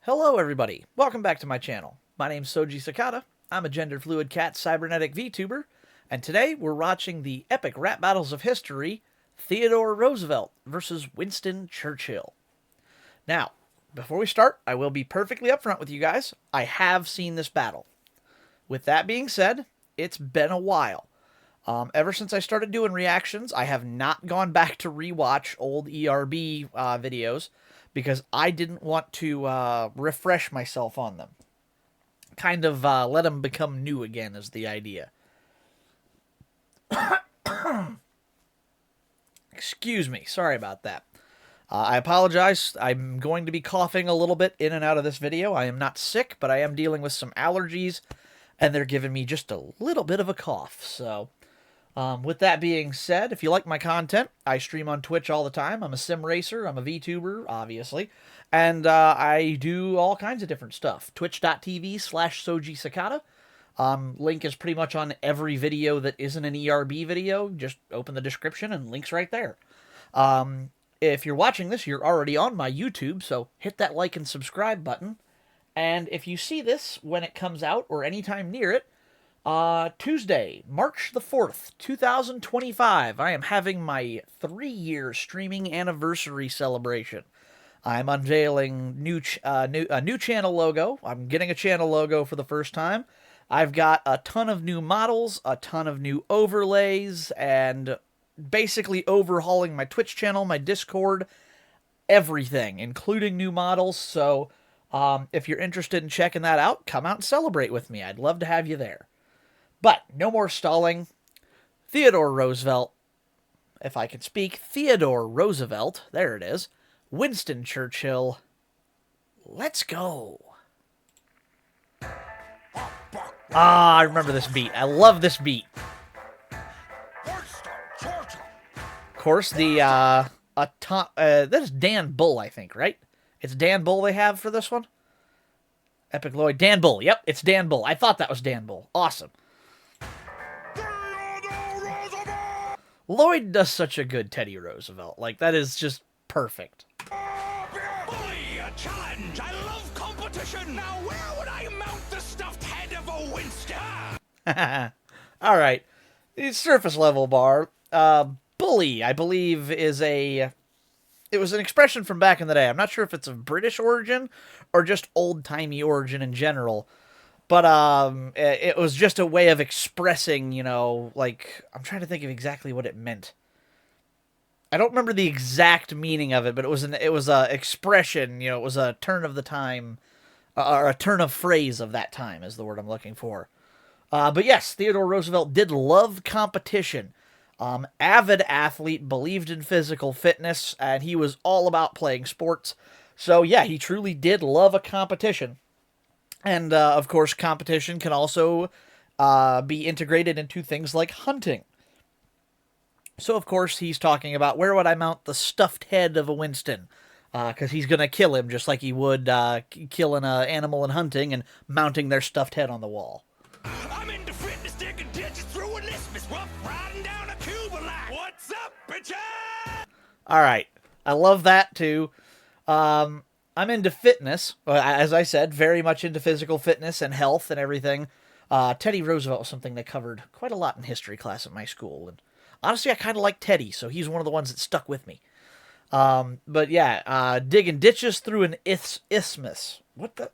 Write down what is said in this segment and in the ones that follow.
Hello everybody, welcome back to my channel. My name's soujisakatattv, I'm a gender-fluid cat cybernetic VTuber, and today we're watching the epic rap battles of history, Theodore Roosevelt versus Winston Churchill. Now, before we start, I will be perfectly upfront with you guys, I have seen this battle. With that being said, it's been a while. Ever since I started doing reactions, I have not gone back to rewatch old ERB videos, because I didn't want to refresh myself on them. Kind of let them become new again is the idea. Excuse me, sorry about that. I apologize, I'm going to be coughing a little bit in and out of this video. I am not sick, but I am dealing with some allergies, and they're giving me just a little bit of a cough, so... with that being said, if you like my content, I stream on Twitch all the time. I'm a sim racer. I'm a VTuber, obviously. And I do all kinds of different stuff. Twitch.tv/soujisakatattv. Link is pretty much on every video that isn't an ERB video. Just open the description and link's right there. If you're watching this, you're already on my YouTube, so hit that like and subscribe button. And if you see this when it comes out or anytime near it, Tuesday, March the 4th, 2025, I am having my 3-year streaming anniversary celebration. I'm unveiling a new channel logo. I'm getting a channel logo for the first time. I've got a ton of new models, a ton of new overlays, and basically overhauling my Twitch channel, my Discord, everything, including new models. So, if you're interested in checking that out, come out and celebrate with me. I'd love to have you there. But, no more stalling. Theodore Roosevelt, if I can speak, Theodore Roosevelt, there it is. Winston Churchill, let's go. I remember this beat. I love this beat. Of course, that is Dan Bull, I think, right? It's Dan Bull they have for this one? Epic Lloyd. Dan Bull, yep, it's Dan Bull. I thought that was Dan Bull. Awesome. Lloyd does such a good Teddy Roosevelt. Like, that is just perfect. Bully, a challenge! I love competition! Now where would I mount the stuffed head of a Winston? Alright. The surface level bar. Bully, I believe, is it was an expression from back in the day. I'm not sure if it's of British origin or just old-timey origin in general. But it was just a way of expressing, you know, like, I'm trying to think of exactly what it meant. I don't remember the exact meaning of it, but it was a expression, you know, it was a turn of the time, or a turn of phrase of that time is the word I'm looking for. But yes, Theodore Roosevelt did love competition. Avid athlete, believed in physical fitness, and he was all about playing sports. So yeah, he truly did love a competition. And, of course, competition can also be integrated into things like hunting. So, of course, he's talking about where would I mount the stuffed head of a Winston? Because he's going to kill him just like he would killing an animal in hunting and mounting their stuffed head on the wall. I'm into fitness, digging ditches through an isthmus, rough riding down a Cuba line. What's up, bitches? All right. I love that, too. I'm into fitness, as I said, very much into physical fitness and health and everything. Teddy Roosevelt was something they covered quite a lot in history class at my school. And honestly, I kind of like Teddy, so he's one of the ones that stuck with me. But yeah, digging ditches through an isthmus. What the?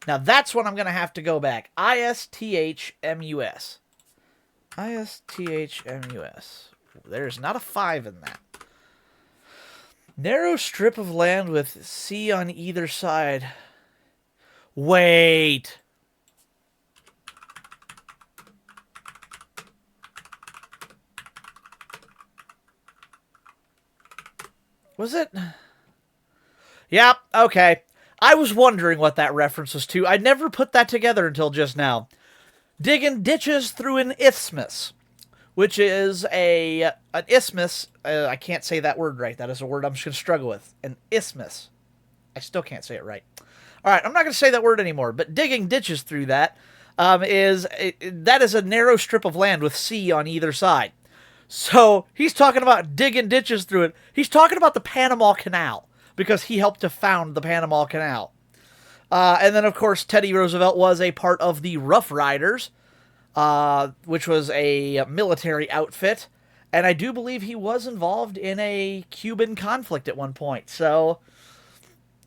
Now that's when I'm going to have to go back. ISTHMUS. ISTHMUS. There's not a 5 in that. Narrow strip of land with sea on either side. Wait. Was it? Yep, okay. I was wondering what that reference was to. I never put that together until just now. Digging ditches through an isthmus. Which is an isthmus. I can't say that word right. That is a word I'm just going to struggle with. An isthmus. I still can't say it right. All right, I'm not going to say that word anymore, but digging ditches through that is a narrow strip of land with sea on either side. So he's talking about digging ditches through it. He's talking about the Panama Canal because he helped to found the Panama Canal. And then, of course, Teddy Roosevelt was a part of the Rough Riders, which was a military outfit. And I do believe he was involved in a Cuban conflict at one point. So,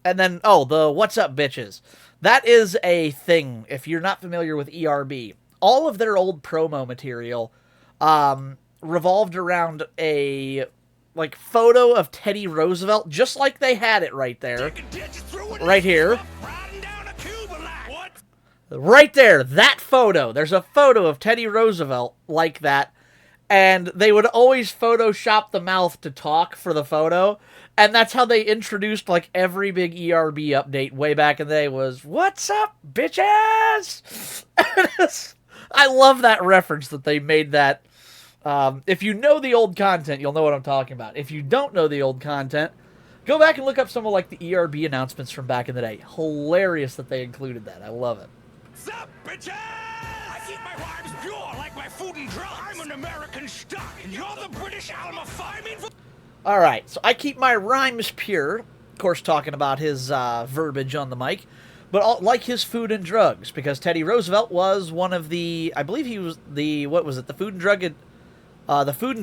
and then, oh, the What's Up Bitches. That is a thing, if you're not familiar with ERB. All of their old promo material revolved around a photo of Teddy Roosevelt, just like they had it right there. Right here. Right there, that photo. There's a photo of Teddy Roosevelt like that. And they would always Photoshop the mouth to talk for the photo. And that's how they introduced, every big ERB update way back in the day was, "What's up, bitches?" I love that reference that they made that. If you know the old content, you'll know what I'm talking about. If you don't know the old content, go back and look up some of, the ERB announcements from back in the day. Hilarious that they included that. I love it. What's up, bitches? I keep my rhymes pure like my food and drugs. I'm an American stock, and you're the British Alma-Phi-Min. All right, so I keep my rhymes pure. Of course, talking about his verbiage on the mic, but like his food and drugs, because Teddy Roosevelt was one of the, I believe he was the, what was it, the Food and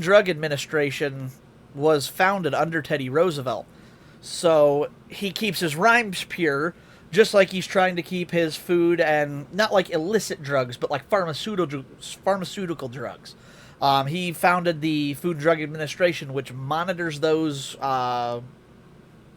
Drug Administration was founded under Teddy Roosevelt. So he keeps his rhymes pure, just like he's trying to keep his food and not like illicit drugs, but like pharmaceutical drugs. He founded the Food and Drug Administration, which monitors those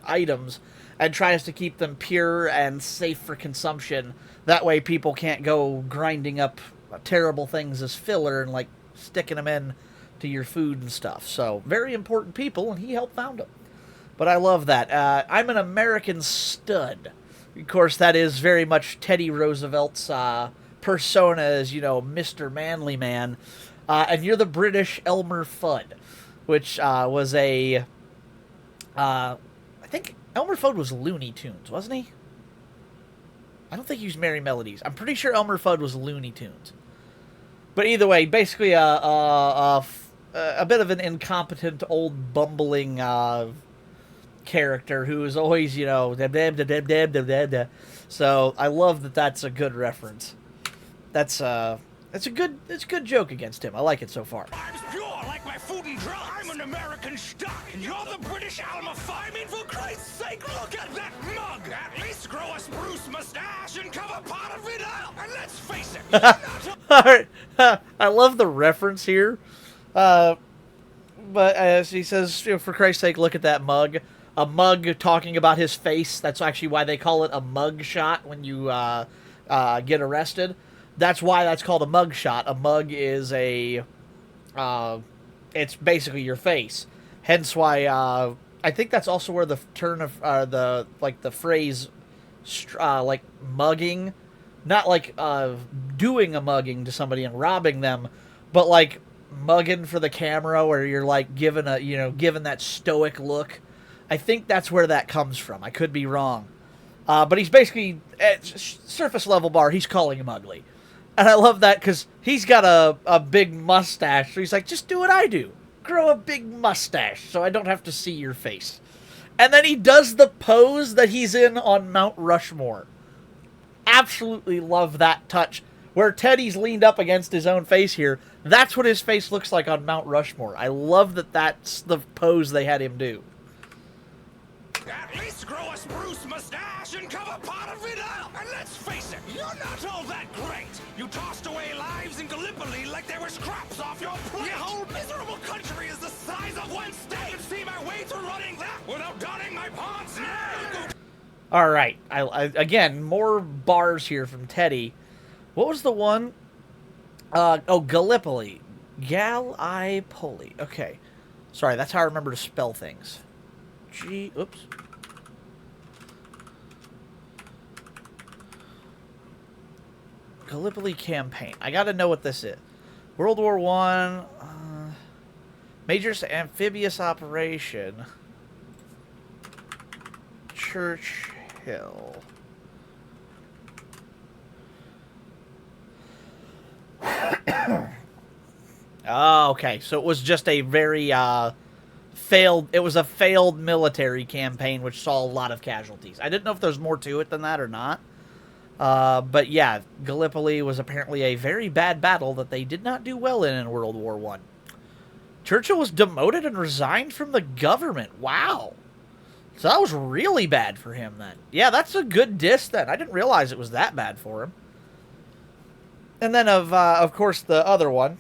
items and tries to keep them pure and safe for consumption. That way people can't go grinding up terrible things as filler and sticking them in to your food and stuff. So very important people, and he helped found them. But I love that. I'm an American stud. Of course, that is very much Teddy Roosevelt's persona as, Mr. Manly Man. And you're the British Elmer Fudd, which was I think Elmer Fudd was Looney Tunes, wasn't he? I don't think he was Merry Melodies. I'm pretty sure Elmer Fudd was Looney Tunes. But either way, basically a bit of an incompetent, old, bumbling character who is always, So I love that that's a good reference. It's a good joke against him. I like it so far. I'm pure like my food and drugs. I'm an American stock, and you're the British Alma-Phi-Min. For Christ's sake, look at that mug. At least grow a spruce mustache and cover part of it up. And let's face it. All right. I love the reference here. But as he says, for Christ's sake, look at that mug. A mug talking about his face. That's actually why they call it a mug shot when you get arrested. That's why that's called a mug shot. A mug is it's basically your face. Hence why I think that's also where the turn of the phrase mugging, not doing a mugging to somebody and robbing them, but mugging for the camera where you're given that stoic look. I think that's where that comes from. I could be wrong. But he's basically, at surface level bar, he's calling him ugly. And I love that because he's got a big mustache. So he's like, just do what I do. Grow a big mustache so I don't have to see your face. And then he does the pose that he's in on Mount Rushmore. Absolutely love that touch. Where Teddy's leaned up against his own face here. That's what his face looks like on Mount Rushmore. I love that that's the pose they had him do. At least grow a spruce mustache and cover part of it up. And let's face it, you're not all that great. You tossed away lives in Gallipoli like they were scraps off your plate. Your whole miserable country is the size of one state. I can see my way through running that without donning my pants. All right. I again, more bars here from Teddy. What was the one? Gallipoli. Gallipoli. Okay. Sorry, that's how I remember to spell things. Oops. Gallipoli campaign. I gotta know what this is. World War I. Major amphibious operation. Churchill. Oh, okay. So it was just a very failed. It was a failed military campaign which saw a lot of casualties. I didn't know if there's more to it than that or not. But yeah, Gallipoli was apparently a very bad battle that they did not do well in World War One. Churchill was demoted and resigned from the government. Wow. So that was really bad for him then. Yeah, that's a good diss then. I didn't realize it was that bad for him. And then, of course, the other one.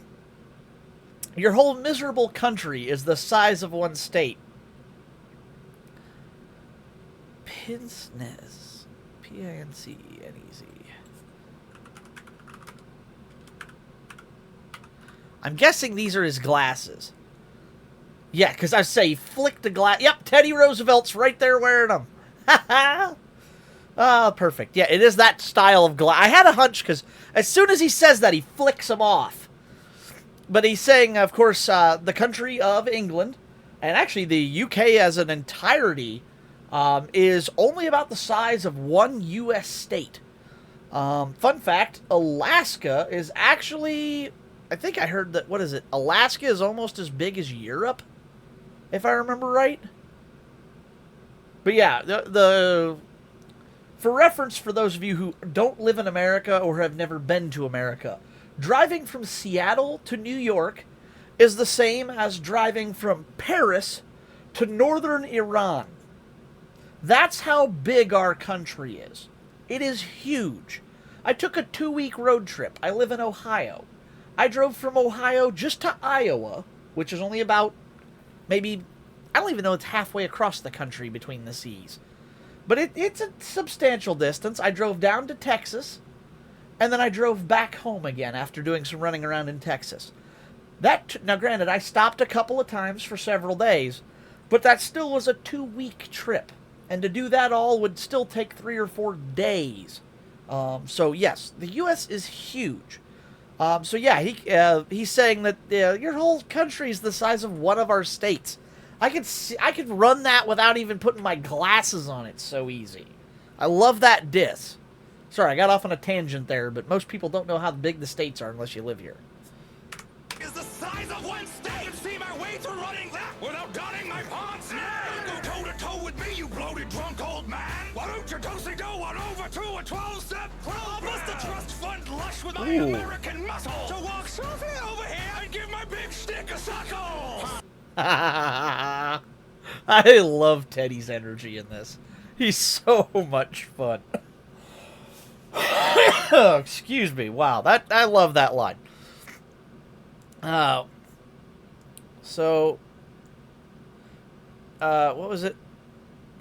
Your whole miserable country is the size of one state. Pince-nez. P-I-N-C-N-E-Z. I'm guessing these are his glasses. Yeah, because I say he flicked the glass. Yep, Teddy Roosevelt's right there wearing them. Ha Oh, perfect. Yeah, it is that style of glass. I had a hunch because as soon as he says that, he flicks them off. But he's saying, of course, the country of England, and actually the UK as an entirety, is only about the size of one U.S. state. Fun fact, Alaska is actually, I think I heard that, what is it? Alaska is almost as big as Europe, if I remember right. But yeah, for reference, for those of you who don't live in America or have never been to America, driving from Seattle to New York is the same as driving from Paris to northern Iran. That's how big our country is. It is huge. I took a 2-week road trip. I live in Ohio. I drove from Ohio just to Iowa, which is only about, maybe, I don't even know, it's halfway across the country between the seas. But it's a substantial distance. I drove down to Texas, and then I drove back home again after doing some running around in Texas. Now, granted, I stopped a couple of times for several days, but that still was a 2-week trip. And to do that all would still take 3 or 4 days. So, yes, the U.S. is huge. So, yeah, he's saying that your whole country is the size of one of our states. I could run that without even putting my glasses on. It's so easy. I love that diss. Sorry, I got off on a tangent there, but most people don't know how big the states are unless you live here. Is the size of one state. See my way through running that without donning my pants now. Go toe to toe with me, you bloated drunk old man. Why don't you do-si-do on over to a 12-step program? I'll bust a trust fund lush with my American muscle. So walk softly over here and give my big stick a suckle. I love Teddy's energy in this. He's so much fun. Excuse me. Wow, I love that line. What was it?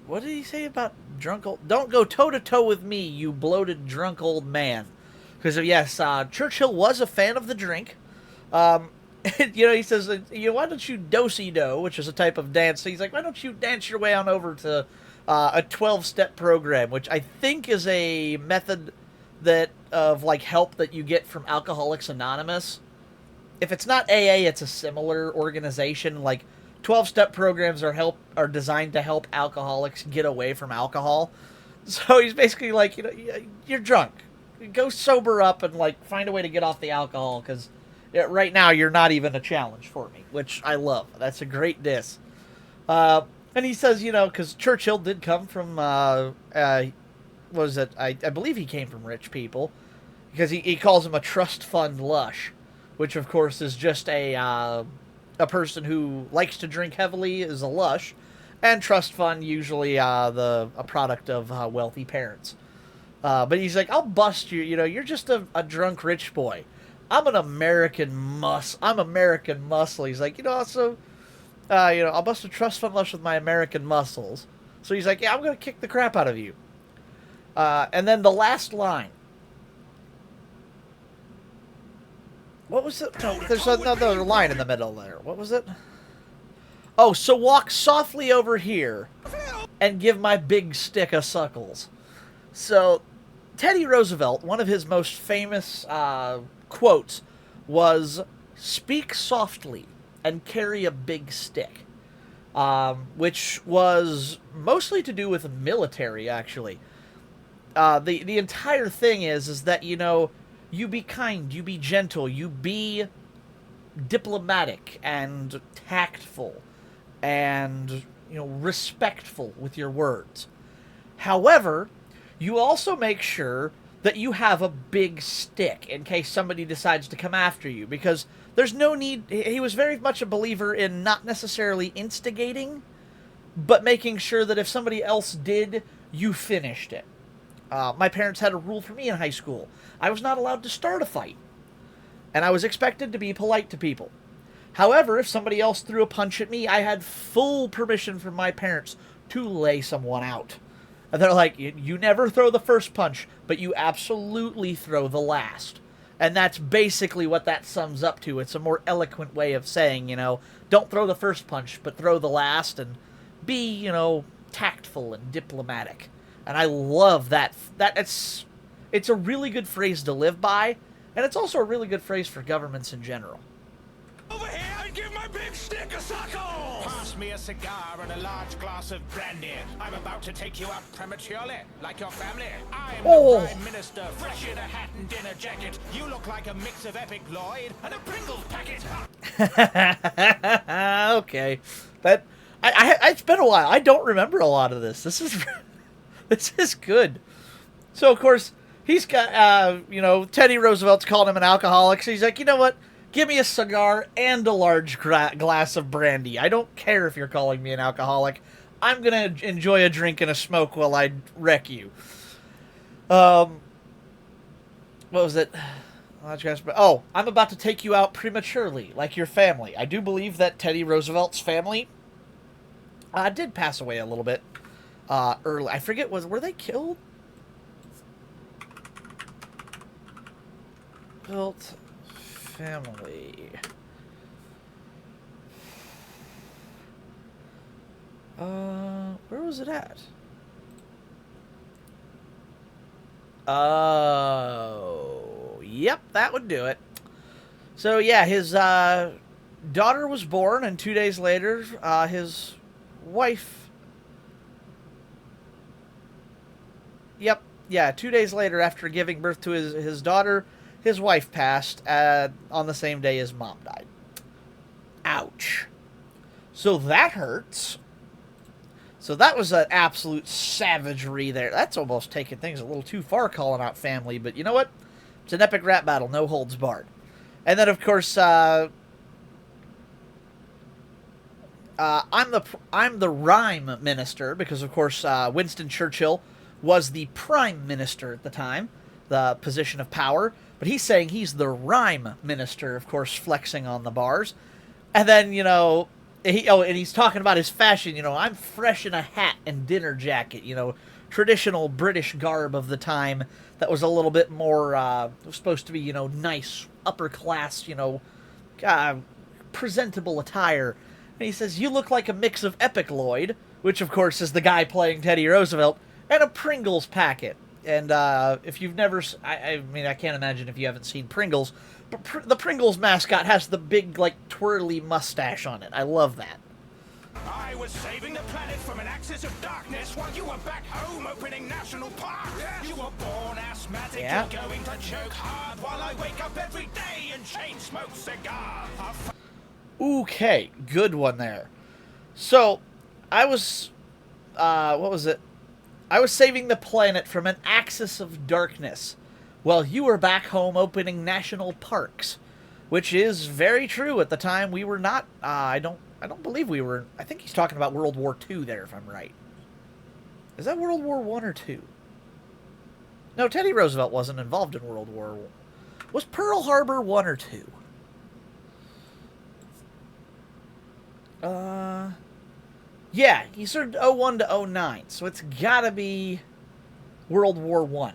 What did he say about drunk old... Don't go toe-to-toe with me, you bloated drunk old man. Because, yes, Churchill was a fan of the drink. He says, why don't you do-si-do, which is a type of dance. He's like, why don't you dance your way on over to a 12-step program, which I think is a method of help that you get from Alcoholics Anonymous. If it's not AA, it's a similar organization. 12-step programs are designed to help alcoholics get away from alcohol. So he's basically like, you're drunk. Go sober up and find a way to get off the alcohol, because right now you're not even a challenge for me, which I love. That's a great diss. And he says, because Churchill did come from, what was it? I believe he came from rich people, because he calls him a trust fund lush, which of course is just a person who likes to drink heavily is a lush, and trust fund usually a product of wealthy parents. But he's like, I'll bust you. You're just a drunk rich boy. I'm American muscle. He's like, I'll bust a trust fund lush with my American muscles. So he's like, yeah, I'm gonna kick the crap out of you. And then the last line. What was it? No, there's another line in the middle there. What was it? Oh, so walk softly over here and give my big stick a suckles. So, Teddy Roosevelt, one of his most famous quotes was, speak softly and carry a big stick. Which was mostly to do with military, actually. The entire thing is that, you be kind, you be gentle, you be diplomatic and tactful and, respectful with your words. However, you also make sure that you have a big stick in case somebody decides to come after you, because there's no need. He was very much a believer in not necessarily instigating, but making sure that if somebody else did, you finished it. My parents had a rule for me in high school. I was not allowed to start a fight, and I was expected to be polite to people. However, if somebody else threw a punch at me, I had full permission from my parents to lay someone out. And they're like, you never throw the first punch, but you absolutely throw the last. And that's basically what that sums up to. It's a more eloquent way of saying, don't throw the first punch, but throw the last, and be, tactful and diplomatic. And I love that. It's a really good phrase to live by, and it's also a really good phrase for governments in general. Over here and give my big stick a suckle! Pass me a cigar and a large glass of brandy. I'm about to take you out prematurely, like your family. I'm the Prime Minister, fresh in a hat and dinner jacket. You look like a mix of Epic Lloyd and a Pringles packet. Okay. It's been a while. I don't remember a lot of this. This is good. So, of course, he's got, Teddy Roosevelt's called him an alcoholic, so he's like, you know what? Give me a cigar and a large glass of brandy. I don't care if you're calling me an alcoholic. I'm going to enjoy a drink and a smoke while I wreck you. What was it? Oh, I'm about to take you out prematurely, like your family. I do believe that Teddy Roosevelt's family did pass away a little bit early. I forget, were they killed? Built family. Where was it at? Oh, yep, that would do it. So yeah, his daughter was born, and 2 days later, his wife. Yep, yeah, 2 days later, after giving birth to his daughter, his wife passed on the same day his mom died. Ouch. So that hurts. So that was an absolute savagery there. That's almost taking things a little too far, calling out family. But you know what? It's an epic rap battle, no holds barred. And then, of course, I'm the rhyme minister, because, of course, Winston Churchill was the prime minister at the time, the position of power. But he's saying he's the rhyme minister, of course, flexing on the bars. And then, and he's talking about his fashion. I'm fresh in a hat and dinner jacket, traditional British garb of the time that was a little bit more, was supposed to be, nice, upper class, presentable attire. And he says, you look like a mix of Epic Lloyd, which, of course, is the guy playing Teddy Roosevelt, and a Pringles packet. And if you've never... I can't imagine if you haven't seen Pringles, but the Pringles mascot has the big, twirly mustache on it. I love that. I was saving the planet from an axis of darkness while you were back home opening national parks. You were born asthmatic, you're going to choke hard while I wake up every day and chain smoke cigars. Okay, good one there. So, I was... what was it? I was saving the planet from an axis of darkness while you were back home opening national parks, which is very true. At the time, we were not. I don't believe we were. I think he's talking about World War II there, if I'm right. Is that World War I or II? No, Teddy Roosevelt wasn't involved in World War I. Was Pearl Harbor 1 or 2? Yeah, he served 01 to 09, so it's gotta be World War I.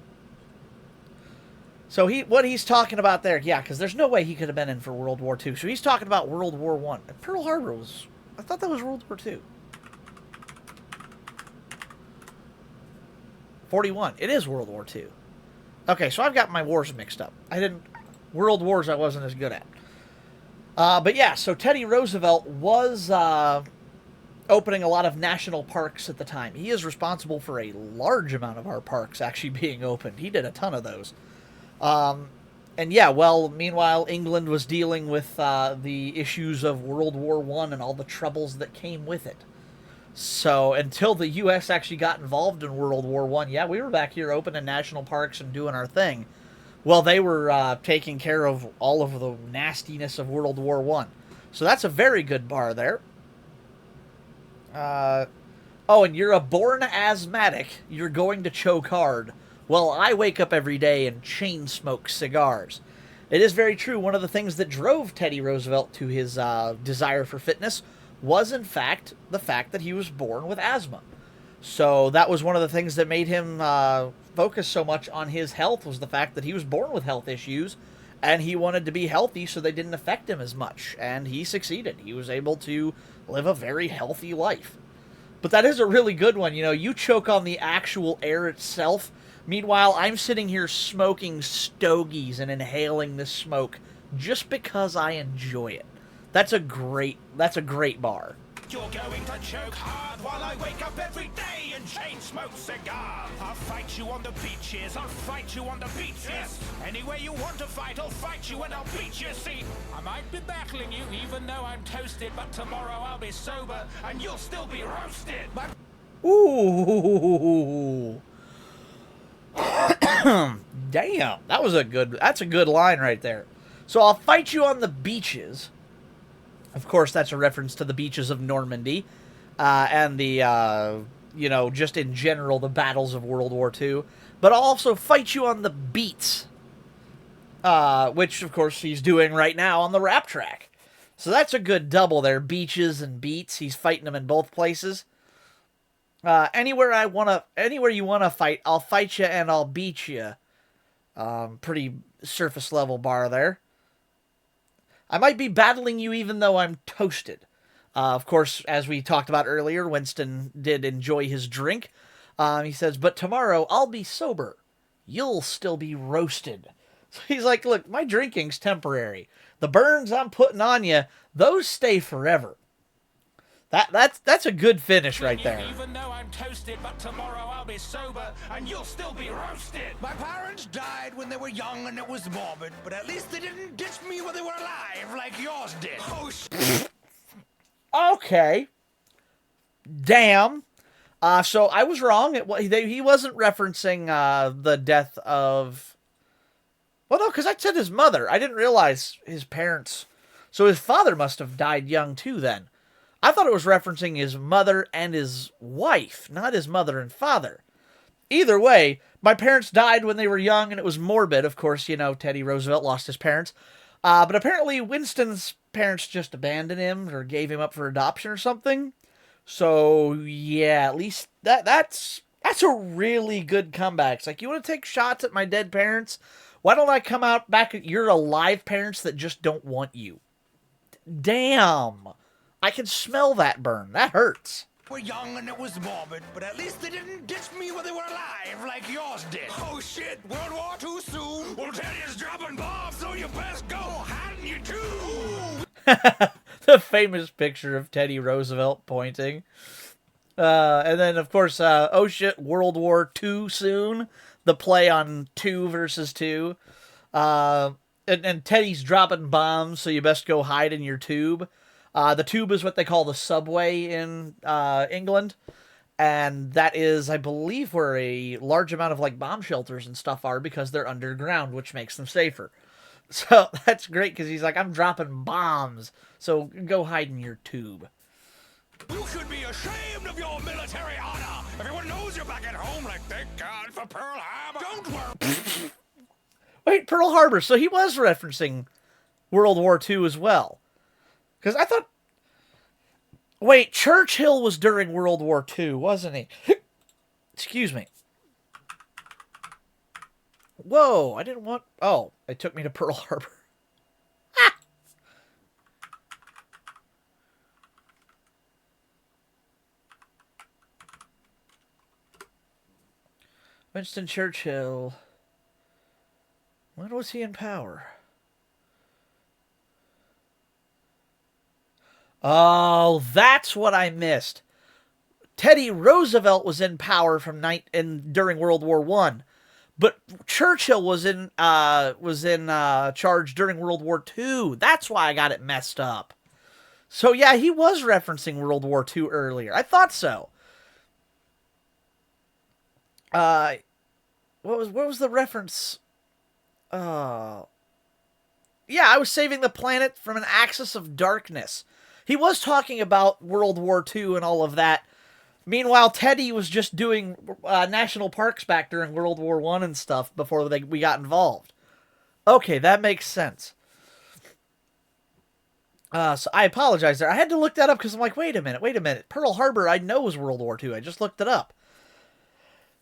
So what he's talking about there, yeah, because there's no way he could have been in for World War II. So he's talking about World War I. And Pearl Harbor was... I thought that was World War II. 41. It is World War II. Okay, so I've got my wars mixed up. World Wars I wasn't as good at. But yeah, so Teddy Roosevelt was opening a lot of national parks at the time. He is responsible for a large amount of our parks actually being opened. He did a ton of those. And yeah, meanwhile, England was dealing with the issues of World War I and all the troubles that came with it. So until the U.S. actually got involved in World War One, yeah, we were back here opening national parks and doing our thing. Well, they were taking care of all of the nastiness of World War One. So that's a very good bar there. Oh, and you're a born asthmatic. You're going to choke hard. Well, I wake up every day and chain smoke cigars. It is very true. One of the things that drove Teddy Roosevelt to his desire for fitness was, in fact, the fact that he was born with asthma. So that was one of the things that made him focus so much on his health, was the fact that he was born with health issues, and he wanted to be healthy so they didn't affect him as much. And he succeeded. He was able to live a very healthy life. But that is a really good one. You know, you choke on the actual air itself. Meanwhile, I'm sitting here smoking stogies and inhaling this smoke just because I enjoy it. That's a great bar. You're going to choke hard while I wake up every day and chain smoke cigars. I'll fight you on the beaches, I'll fight you on the beaches. Any way you want to fight, I'll fight you and I'll beat you. See, I might be battling you even though I'm toasted, but tomorrow I'll be sober and you'll still be roasted. Ooh. Damn, that's a good line right there. So I'll fight you on the beaches. Of course, that's a reference to the beaches of Normandy, and the, just in general, the battles of World War II. But I'll also fight you on the beats, which, of course, he's doing right now on the rap track. So that's a good double there, beaches and beats. He's fighting them in both places. Anywhere you want to fight, I'll fight you and I'll beat you. Pretty surface level bar there. I might be battling you even though I'm toasted. Of course, as we talked about earlier, Winston did enjoy his drink. He says, but tomorrow I'll be sober. You'll still be roasted. So he's like, look, my drinking's temporary. The burns I'm putting on you, those stay forever. That's a good finish right there. Even though I'm toasted, but tomorrow I'll be sober and you'll still be roasted. My parents died when they were young and it was morbid, but at least they didn't ditch me when they were alive like yours did. Oh, okay. Damn. So I was wrong. He wasn't referencing the death of... Well, no, because I said his mother. I didn't realize his parents. So his father must have died young too then. I thought it was referencing his mother and his wife, not his mother and father. Either way, my parents died when they were young, and it was morbid. Of course, Teddy Roosevelt lost his parents. But apparently Winston's parents just abandoned him or gave him up for adoption or something. So, yeah, at least that's a really good comeback. It's like, you want to take shots at my dead parents? Why don't I come out back at your alive parents that just don't want you? Damn. I can smell that burn. That hurts. We're young and it was morbid, but at least they didn't ditch me when they were alive like yours did. Oh shit, World War II soon. Well, Teddy's dropping bombs, so you best go hiding your tube. The famous picture of Teddy Roosevelt pointing. And then, of course, oh shit, World War II soon. The play on 2 versus 2. And Teddy's dropping bombs, so you best go hide in your tube. The tube is what they call the subway in England. And that is, I believe, where a large amount of bomb shelters and stuff are, because they're underground, which makes them safer. So that's great, because he's like, I'm dropping bombs, so go hide in your tube. You should be ashamed of your military honor. Everyone knows you're back at home, like, thank God for Pearl Harbor. Don't worry. Wait, Pearl Harbor. So he was referencing World War II as well. Because I thought... Wait, Churchill was during World War II, wasn't he? Excuse me. Whoa, I didn't want... Oh, it took me to Pearl Harbor. Ah! Winston Churchill. When was he in power? Oh, that's what I missed. Teddy Roosevelt was in power during World War I, but Churchill was in charge during World War II. That's why I got it messed up. So yeah, he was referencing World War II earlier. I thought so. Uh, what was the reference? Uh, yeah, I was saving the planet from an axis of darkness. He was talking about World War II and all of that. Meanwhile, Teddy was just doing national parks back during World War I and stuff before we got involved. Okay, that makes sense. So I apologize there. I had to look that up because I'm like, wait a minute. Pearl Harbor, I know was World War II. I just looked it up.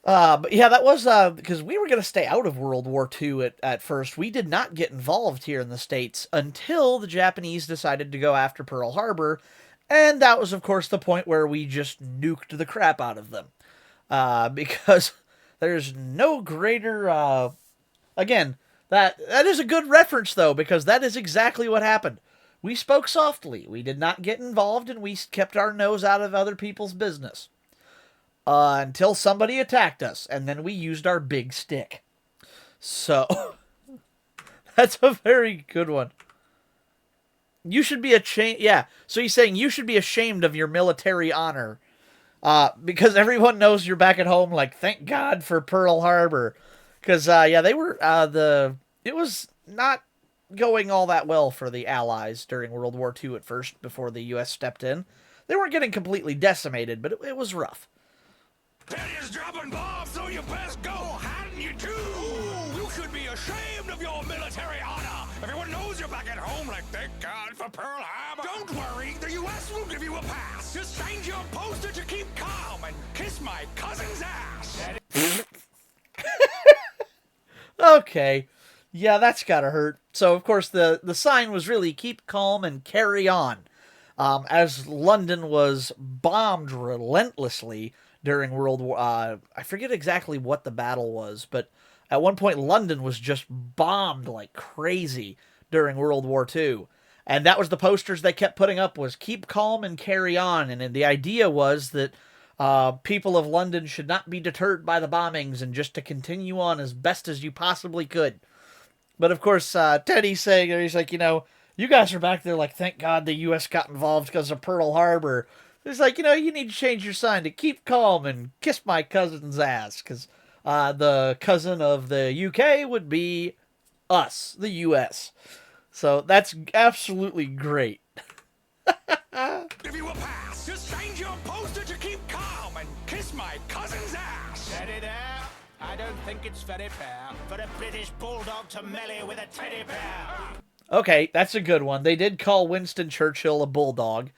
But yeah, that was because we were going to stay out of World War II at first. We did not get involved here in the States until the Japanese decided to go after Pearl Harbor. And that was, of course, the point where we just nuked the crap out of them. Because there's no greater... again, that is a good reference, though, because that is exactly what happened. We spoke softly. We did not get involved, and we kept our nose out of other people's business. Until somebody attacked us, and then we used our big stick. So, that's a very good one. You should be ashamed. Yeah, so he's saying you should be ashamed of your military honor. Because everyone knows you're back at home, like, thank God for Pearl Harbor. Because, yeah, they were, it was not going all that well for the Allies during World War II at first, before the U.S. stepped in. They weren't getting completely decimated, but it was rough. Teddy's dropping bombs, so you best go, hadn't you too? Ooh, you should be ashamed of your military honor. Everyone knows you're back at home, like, thank God for Pearl Harbor. Don't worry, the U.S. will give you a pass. Just change your poster to keep calm and kiss my cousin's ass. Okay. Yeah, that's gotta hurt. So, of course, the sign was really keep calm and carry on. As London was bombed relentlessly during World War... I forget exactly what the battle was, but at one point London was just bombed like crazy during World War II. And that was the posters they kept putting up, was keep calm and carry on. And the idea was that people of London should not be deterred by the bombings and just to continue on as best as you possibly could. But of course, Teddy's saying, he's like, you guys are back there like, thank God the U.S. got involved because of Pearl Harbor. It's like, you need to change your sign to keep calm and kiss my cousin's ass. Because the cousin of the UK would be us, the U.S. So that's absolutely great. Give you a pass. Just change your poster to keep calm and kiss my cousin's ass. Steady there. I don't think it's very fair for a British bulldog to melee with a teddy bear. Okay, that's a good one. They did call Winston Churchill a bulldog.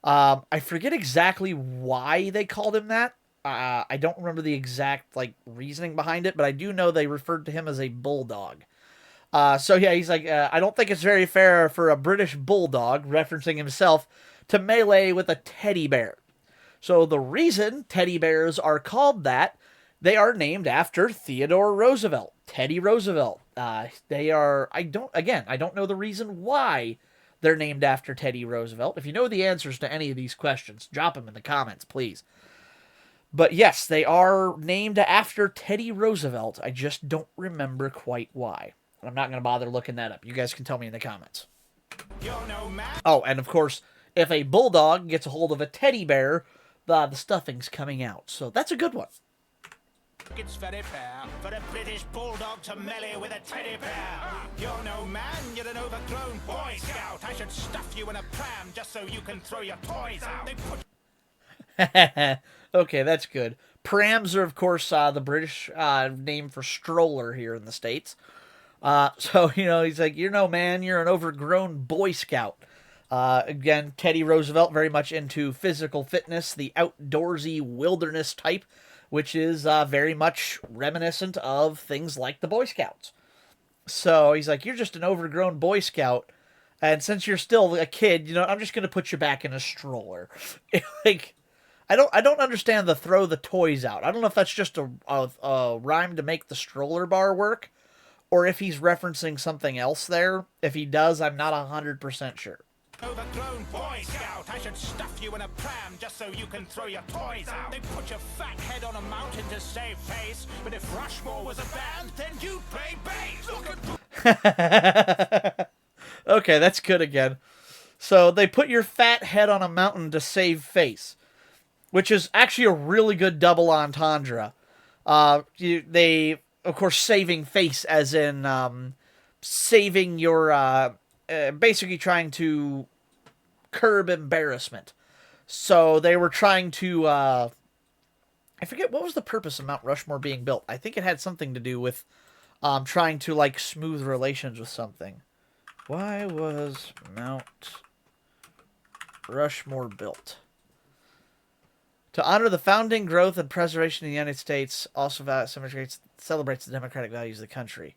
I forget exactly why they called him that. I don't remember the exact reasoning behind it, but I do know they referred to him as a bulldog. So yeah, he's like, I don't think it's very fair for a British bulldog, referencing himself, to melee with a teddy bear. So the reason teddy bears are called that, they are named after Theodore Roosevelt, Teddy Roosevelt. They are, I don't know the reason why they're named after Teddy Roosevelt. If you know the answers to any of these questions, drop them in the comments, please. But yes, they are named after Teddy Roosevelt. I just don't remember quite why. I'm not going to bother looking that up. You guys can tell me in the comments. You're no man. Oh, and of course, if a bulldog gets a hold of a teddy bear, the stuffing's coming out. So that's a good one. It's very fair for a British bulldog to melee with a teddy bear. You're no man, you're an overgrown Boy Scout. I should stuff you in a pram just so you can throw your toys out. They put... Okay, that's good. Prams are, of course, the British name for stroller here in the States. So, he's like, you're no man, you're an overgrown Boy Scout. Again, Teddy Roosevelt, very much into physical fitness, the outdoorsy wilderness type, which is very much reminiscent of things like the Boy Scouts. So he's like, you're just an overgrown Boy Scout, and since you're still a kid, I'm just going to put you back in a stroller. I don't understand the throw the toys out. I don't know if that's just a rhyme to make the stroller bar work, or if he's referencing something else there. If he does, I'm not 100% sure. Overgrown Boy Scout, I should stuff you in a pram just so you can throw your toys out. They put your fat head on a mountain to save face, but if Rushmore was a band, then you'd play bass. Look at... Okay, that's good again. So they put your fat head on a mountain to save face, which is actually a really good double entendre. They, of course, saving face as in saving your, basically trying to curb embarrassment. So they were trying to, I forget what was the purpose of Mount Rushmore being built. I think it had something to do with trying to, like, smooth relations with something. Why was Mount Rushmore built? To honor the founding, growth, and preservation of the United States, also celebrates the democratic values of the country.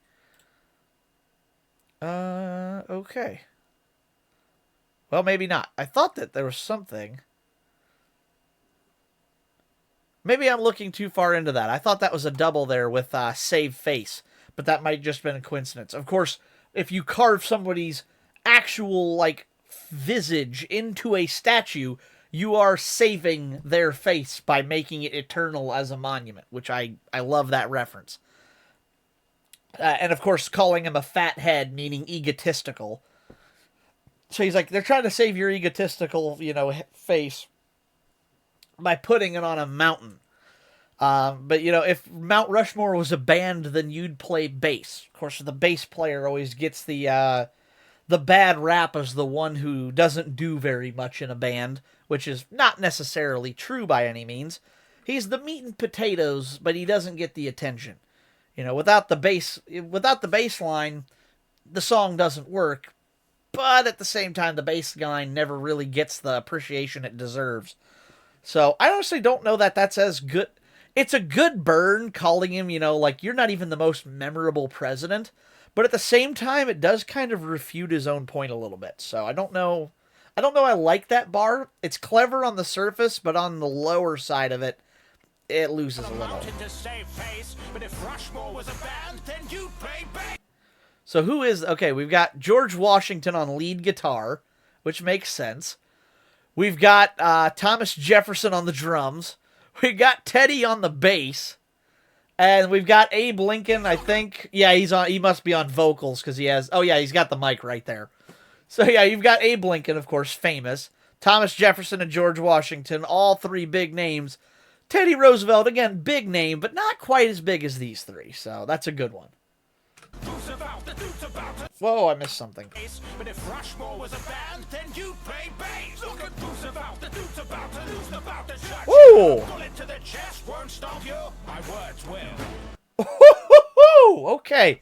Okay. Well, maybe not. I thought that there was something. Maybe I'm looking too far into that. I thought that was a double there with save face, but that might just been a coincidence. Of course, if you carve somebody's actual, like, visage into a statue, you are saving their face by making it eternal as a monument, which I love that reference. And of course, calling him a fat head, meaning egotistical. So he's like, they're trying to save your egotistical, face by putting it on a mountain. But, if Mount Rushmore was a band, then you'd play bass. Of course, the bass player always gets the bad rap as the one who doesn't do very much in a band, which is not necessarily true by any means. He's the meat and potatoes, but he doesn't get the attention. Without the bass line, the song doesn't work. But at the same time, the bass line never really gets the appreciation it deserves. So I honestly don't know that that's as good. It's a good burn calling him, like, you're not even the most memorable president. But at the same time, it does kind of refute his own point a little bit. So I don't know. I like that bar. It's clever on the surface, but on the lower side of it, it loses a little. So who is... Okay, we've got George Washington on lead guitar, which makes sense. We've got Thomas Jefferson on the drums. We've got Teddy on the bass. And we've got Abe Lincoln, I think. Yeah, he must be on vocals because he has... Oh, yeah, he's got the mic right there. So, yeah, you've got Abe Lincoln, of course, famous. Thomas Jefferson and George Washington, all three big names. Teddy Roosevelt, again, big name, but not quite as big as these three. So, that's a good one. Whoa, I missed something. But if Rushmore was a band, then you play bass. Look at Roosevelt, the dude's about to lose about the church. Woo! Bullet to the chest won't stop you. My words will. Okay.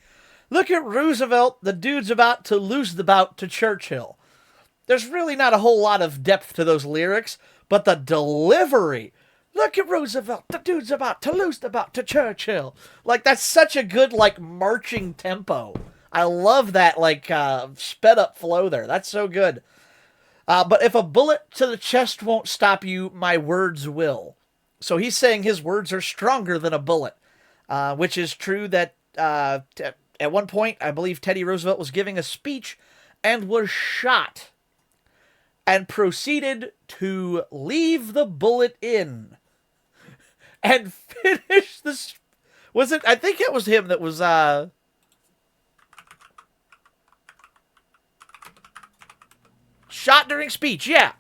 Look at Roosevelt, the dude's about to lose the bout to Churchill. There's really not a whole lot of depth to those lyrics, but the delivery. Look at Roosevelt, the dude's about to lose the bout to Churchill. Like, that's such a good, like, marching tempo. I love that, like, sped up flow there. That's so good. But if a bullet to the chest won't stop you, my words will. So he's saying his words are stronger than a bullet, which is true that at one point, I believe Teddy Roosevelt was giving a speech and was shot and proceeded to leave the bullet in and finish this. Was it? I think it was him that was shot during speech. Yeah.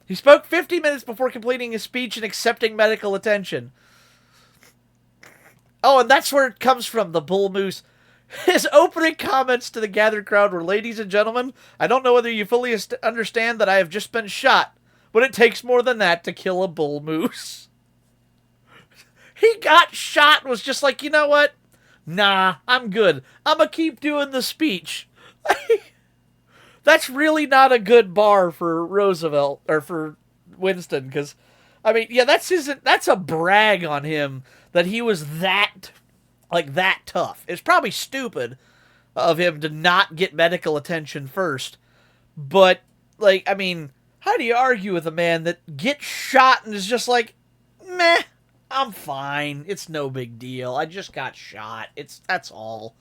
He spoke 50 minutes before completing his speech and accepting medical attention. Oh, and that's where it comes from, the bull moose. His opening comments to the gathered crowd were, "Ladies and gentlemen, I don't know whether you fully understand that I have just been shot, but it takes more than that to kill a bull moose." He got shot and was just like, you know what? Nah, I'm good. I'm going to keep doing the speech. That's really not a good bar for Roosevelt, or for Winston, because, I mean, yeah, that's a brag on him that he was that tough. It's probably stupid of him to not get medical attention first, but, like, I mean, how do you argue with a man that gets shot and is just like, meh, I'm fine, it's no big deal, I just got shot, that's all.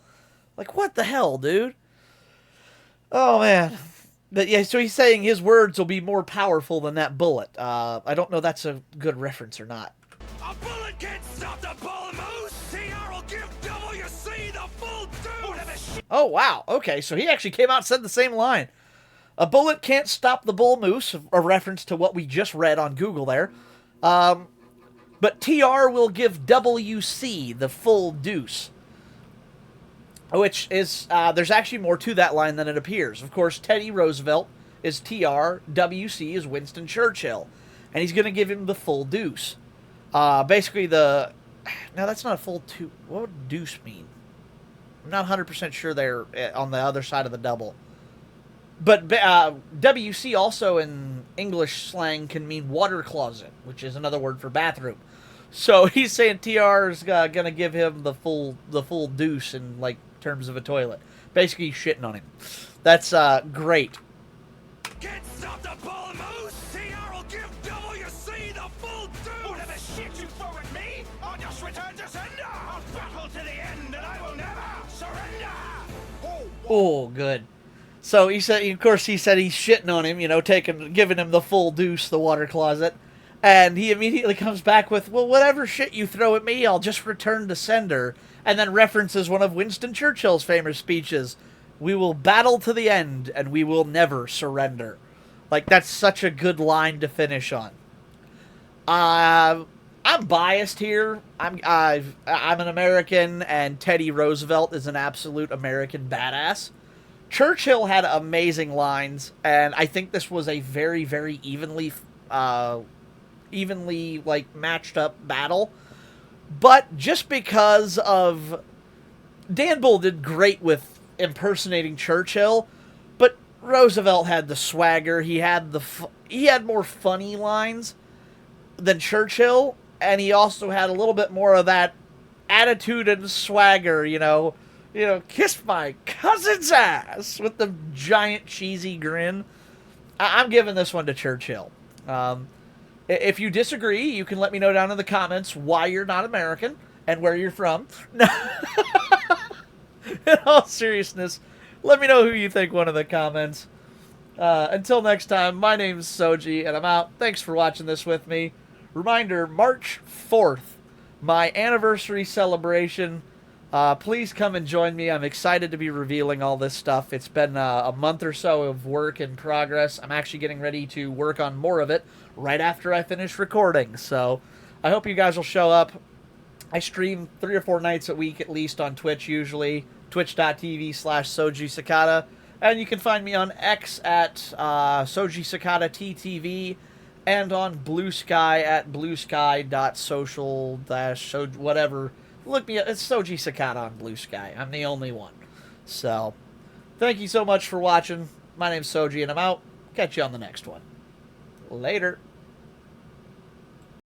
Like, what the hell, dude? Oh, man. But yeah, so he's saying his words will be more powerful than that bullet. I don't know if that's a good reference or not. A bullet can't stop the bull moose! CR will give WC the full deuce! Oh, wow. Okay, so he actually came out and said the same line. A bullet can't stop the bull moose, a reference to what we just read on Google there. But TR will give WC the full deuce. Which is, there's actually more to that line than it appears. Of course, Teddy Roosevelt is TR, WC is Winston Churchill. And he's going to give him the full deuce. Basically, no, that's not a full two. What would deuce mean? I'm not 100% sure they're on the other side of the double. But WC also in English slang can mean water closet, which is another word for bathroom. So he's saying TR is going to give him the full deuce in like terms of a toilet. Basically, shitting on him. That's great. Can't stop the bull moose. TR will give WC the full deuce. Whatever shit you throw at me, I'll just return to sender. I'll battle to the end, and I will never surrender. Oh, good. So he said, of course, he said he's shitting on him, giving him the full deuce, the water closet. And he immediately comes back with, well, whatever shit you throw at me, I'll just return to sender. And then references one of Winston Churchill's famous speeches, we will battle to the end, and we will never surrender. Like, that's such a good line to finish on. I'm biased here. I'm an American, and Teddy Roosevelt is an absolute American badass. Churchill had amazing lines, and I think this was a very, very evenly like matched up battle. But just because of Dan Bull did great with impersonating Churchill, but Roosevelt had the swagger. He had more funny lines than Churchill, and he also had a little bit more of that attitude and swagger, kiss my cousin's ass with the giant cheesy grin. I'm giving this one to Churchill. If you disagree, you can let me know down in the comments why you're not American and where you're from. In all seriousness, let me know who you think won in the comments. Until next time, my name's Soji, and I'm out. Thanks for watching this with me. Reminder, March 4th, my anniversary celebration. Please come and join me. I'm excited to be revealing all this stuff. It's been a month or so of work in progress. I'm actually getting ready to work on more of it right after I finish recording. So I hope you guys will show up. I stream 3 or 4 nights a week at least on Twitch usually. Twitch.tv/soujisakata. And you can find me on X at soujisakatattv and on BlueSky at bluesky.social whatever. Look me up. It's soujisakata on BlueSky. I'm the only one. So, thank you so much for watching. My name's Soji, and I'm out. Catch you on the next one. Later.